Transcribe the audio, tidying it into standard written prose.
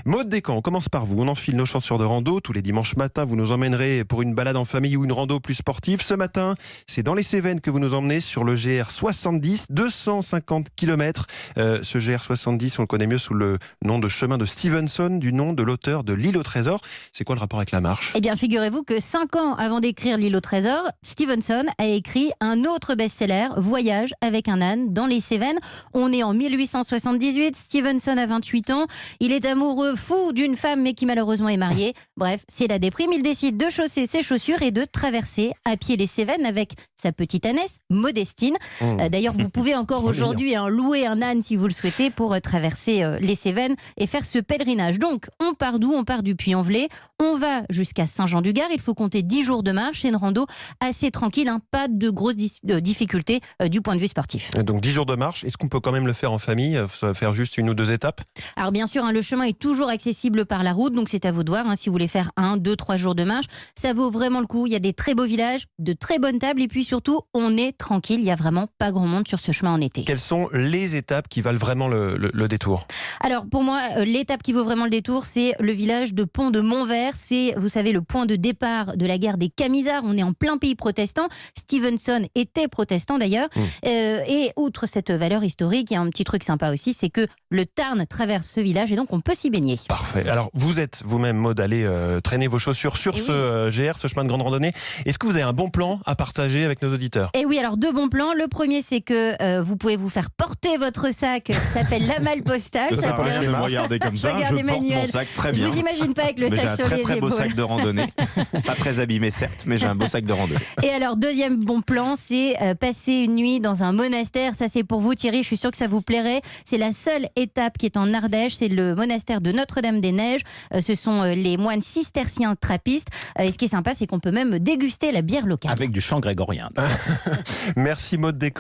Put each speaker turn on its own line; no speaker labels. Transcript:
Maud Descamps, on commence par vous. On enfile nos chaussures de rando. Tous les dimanches matins, vous nous emmènerez pour une balade en famille ou une rando plus sportive. Ce matin, c'est dans les Cévennes que vous nous emmenez sur le GR70, 250 km. Ce GR70, on le connaît mieux sous le nom de chemin de Stevenson, du nom de l'auteur de L'île au trésor. C'est quoi le rapport avec la marche ?
Eh bien, figurez-vous que 5 ans avant d'écrire L'île au trésor, Stevenson a écrit un autre best-seller, Voyage avec un âne dans les Cévennes. On est en 1878, Stevenson a 28 ans. Il est amoureux fou d'une femme, mais qui malheureusement est mariée. Bref, c'est la déprime. Il décide de chausser ses chaussures et de traverser à pied les Cévennes avec sa petite ânesse, Modestine. D'ailleurs, vous pouvez encore aujourd'hui louer un âne si vous le souhaitez pour traverser les Cévennes et faire ce pèlerinage. Donc, on part d'où ? On part du Puy-en-Velay. On va jusqu'à Saint-Jean-du-Gard. Il faut compter 10 jours de marche. C'est une rando assez tranquille, pas de grosses difficultés du point de vue sportif.
Donc 10 jours de marche, est-ce qu'on peut quand même le faire en famille, faire juste 1 ou 2 étapes ?
Alors bien sûr, le chemin est toujours accessible par la route, donc c'est à vous de voir si vous voulez faire 1, 2, 3 jours de marche. Ça vaut vraiment le coup. Il y a des très beaux villages, de très bonnes tables et puis surtout, on est tranquille. Il n'y a vraiment pas grand monde sur ce chemin en été.
Quelles sont les étapes qui valent vraiment le détour ?
Alors pour moi, l'étape qui vaut vraiment le détour, c'est le village de Pont de Montvert. C'est, vous savez, le point de départ de la guerre des Camisards. On est en plein pays protestant. Stevenson était protestant d'ailleurs. Et outre cette valeur historique, il y a un petit truc sympa aussi, c'est que le Tarn traverse ce village et donc on peut s'y baigner.
Parfait. Alors vous êtes vous-même, Maud, allé traîner vos chaussures sur GR, ce chemin de grande randonnée. Est-ce que vous avez un bon plan à partager avec nos auditeurs ?
Et oui, alors 2 bons plans. Le premier, c'est que vous pouvez vous faire porter votre sac. Ça s'appelle la malle postale.
Ça paraît de me regarder comme ça. Je porte mon sac très bien.
Je vous imagine pas avec le sac sur les épaules.
J'ai un très beau sac de randonnée. Pas très abîmé certes, mais j'ai un beau sac de randonnée.
Et alors, deuxième bon plan, c'est passer une nuit dans un monastère. Ça, c'est pour vous, Thierry. Je suis sûre que ça vous plairait. C'est la seule étape qui est en Ardèche. C'est le monastère de Notre-Dame-des-Neiges. Ce sont les moines cisterciens trappistes. Et ce qui est sympa, c'est qu'on peut même déguster la bière locale.
Avec du chant grégorien.
Merci, Maud Descamps.